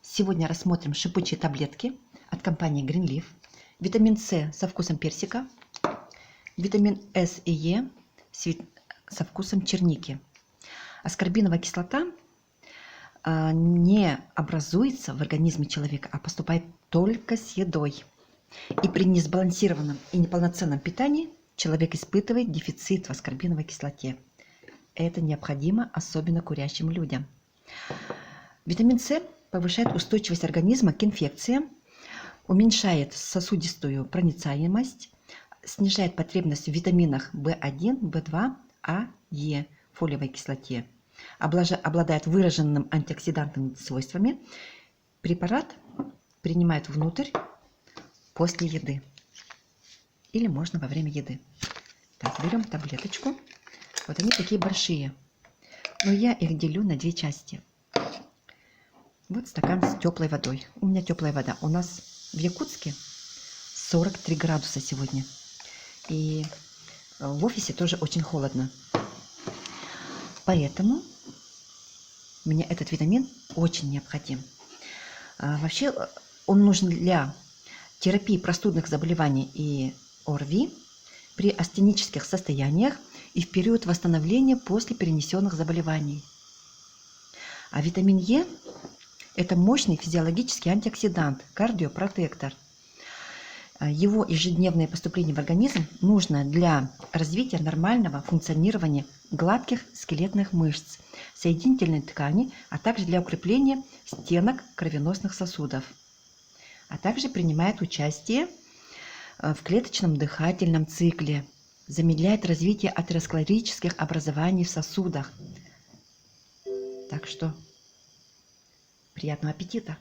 Сегодня рассмотрим шипучие таблетки от компании Greenleaf. Витамин С со вкусом персика, витамин С и Е со вкусом черники. Аскорбиновая кислота не образуется в организме человека, а поступает только с едой. И при несбалансированном и неполноценном питании человек испытывает дефицит в аскорбиновой кислоте. Это необходимо особенно курящим людям. Витамин С повышает устойчивость организма к инфекциям, уменьшает сосудистую проницаемость, снижает потребность в витаминах В1, В2, А, Е, фолиевой кислоте, обладает выраженным антиоксидантными свойствами. Препарат принимают внутрь после еды или можно во время еды. Так, берем таблеточку. Вот они такие большие, но я их делю на две части. Вот стакан с теплой водой. У меня теплая вода. У нас в Якутске 43 градуса сегодня. И в офисе тоже очень холодно. Поэтому мне этот витамин очень необходим. Вообще он нужен для терапии простудных заболеваний и ОРВИ при астенических состояниях и в период восстановления после перенесенных заболеваний. А витамин Е – это мощный физиологический антиоксидант, кардиопротектор. Его ежедневное поступление в организм нужно для развития нормального функционирования гладких скелетных мышц, соединительной ткани, а также для укрепления стенок кровеносных сосудов. А также принимает участие в клеточном дыхательном цикле, замедляет развитие атеросклеротических образований в сосудах. Так что приятного аппетита!